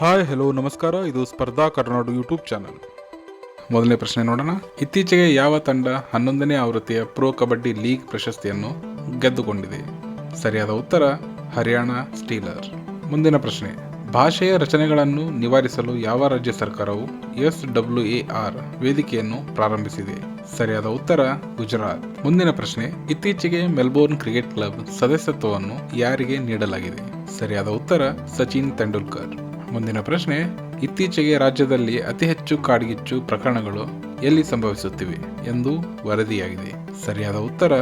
Hi hello ನಮಸ್ಕಾರ. ಇದು ಸ್ಪರ್ಧಾ ಕರ್ನಾಡು ಯೂಟ್ಯೂಬ್ ಚಾನಲ್. ಮೊದಲನೇ ಪ್ರಶ್ನೆ ನೋಡೋಣ. ಇತ್ತೀಚೆಗೆ ಯಾವ ತಂಡ 11ನೇ ಆವೃತ್ತಿಯ ಪ್ರೋ ಕಬಡ್ಡಿ ಲೀಗ್ ಪ್ರಶಸ್ತಿಯನ್ನು ಗೆದ್ದುಕೊಂಡಿದೆ? ಸರಿಯಾದ ಉತ್ತರ ಹರಿಯಾಣ ಸ್ಟೀಲರ್. ಮುಂದಿನ ಪ್ರಶ್ನೆ. ಭಾಷೆಯ ರಚನೆಗಳನ್ನು ನಿವಾರಿಸಲು ಯಾವ ರಾಜ್ಯ ಸರ್ಕಾರವು SWAR ವೇದಿಕೆಯನ್ನು ಪ್ರಾರಂಭಿಸಿದೆ? ಸರಿಯಾದ ಉತ್ತರ ಗುಜರಾತ್. ಮುಂದಿನ ಪ್ರಶ್ನೆ. ಇತ್ತೀಚೆಗೆ ಮೆಲ್ಬೋರ್ನ್ ಕ್ರಿಕೆಟ್ ಕ್ಲಬ್ ಸದಸ್ಯತ್ವವನ್ನು ಯಾರಿಗೆ ನೀಡಲಾಗಿದೆ? ಸರಿಯಾದ ಉತ್ತರ ಸಚಿನ್ ತೆಂಡೂಲ್ಕರ್. ಮುಂದಿನ ಪ್ರಶ್ನೆ. ಇತ್ತೀಚೆಗೆ ರಾಜ್ಯದಲ್ಲಿ ಅತಿ ಹೆಚ್ಚು ಕಾಡ್ಗಿಚ್ಚು ಪ್ರಕರಣಗಳು ಎಲ್ಲಿ ಸಂಭವಿಸುತ್ತಿವೆ ಎಂದು ವರದಿಯಾಗಿದೆ? ಸರಿಯಾದ ಉತ್ತರ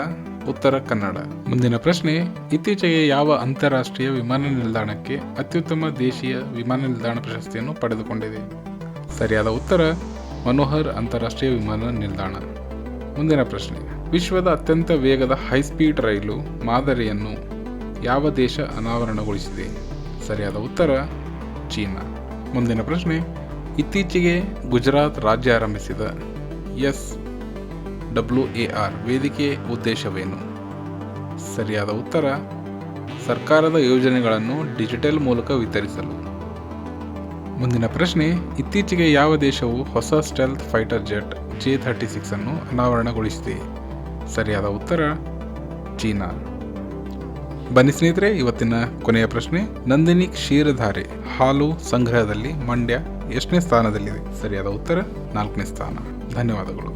ಉತ್ತರ ಕನ್ನಡ. ಮುಂದಿನ ಪ್ರಶ್ನೆ. ಇತ್ತೀಚೆಗೆ ಯಾವ ಅಂತಾರಾಷ್ಟ್ರೀಯ ವಿಮಾನ ನಿಲ್ದಾಣಕ್ಕೆ ಅತ್ಯುತ್ತಮ ದೇಶೀಯ ವಿಮಾನ ನಿಲ್ದಾಣ ಪ್ರಶಸ್ತಿಯನ್ನು ಪಡೆದುಕೊಂಡಿದೆ? ಸರಿಯಾದ ಉತ್ತರ ಮನೋಹರ್ ಅಂತಾರಾಷ್ಟ್ರೀಯ ವಿಮಾನ ನಿಲ್ದಾಣ. ಮುಂದಿನ ಪ್ರಶ್ನೆ. ವಿಶ್ವದ ಅತ್ಯಂತ ವೇಗದ ಹೈಸ್ಪೀಡ್ ರೈಲು ಮಾದರಿಯನ್ನು ಯಾವ ದೇಶ ಅನಾವರಣಗೊಳಿಸಿದೆ? ಸರಿಯಾದ ಉತ್ತರ ಚೀನಾ. ಮುಂದಿನ ಪ್ರಶ್ನೆ. ಇತ್ತೀಚೆಗೆ ಗುಜರಾತ್ ರಾಜ್ಯ ಆರಂಭಿಸಿದ SWAR ವೇದಿಕೆ ಉದ್ದೇಶವೇನು? ಸರಿಯಾದ ಉತ್ತರ ಸರ್ಕಾರದ ಯೋಜನೆಗಳನ್ನು ಡಿಜಿಟಲ್ ಮೂಲಕ ವಿತರಿಸಲು. ಮುಂದಿನ ಪ್ರಶ್ನೆ. ಇತ್ತೀಚೆಗೆ ಯಾವ ದೇಶವು ಹೊಸ ಸ್ಟೆಲ್ತ್ ಫೈಟರ್ ಜೆಟ್ J-36 ಅನ್ನು ಅನಾವರಣಗೊಳಿಸಿದೆ? ಸರಿಯಾದ ಉತ್ತರ ಚೀನಾ. ಬನ್ನಿ ಸ್ನೇಹಿತರೆ, ಇವತ್ತಿನ ಕೊನೆಯ ಪ್ರಶ್ನೆ. ನಂದಿನಿ ಕ್ಷೀರಧಾರೆ ಹಾಲು ಸಂಗ್ರಹದಲ್ಲಿ ಮಂಡ್ಯ ಎಷ್ಟನೇ ಸ್ಥಾನದಲ್ಲಿದೆ? ಸರಿಯಾದ ಉತ್ತರ 4ನೇ ಸ್ಥಾನ. ಧನ್ಯವಾದಗಳು.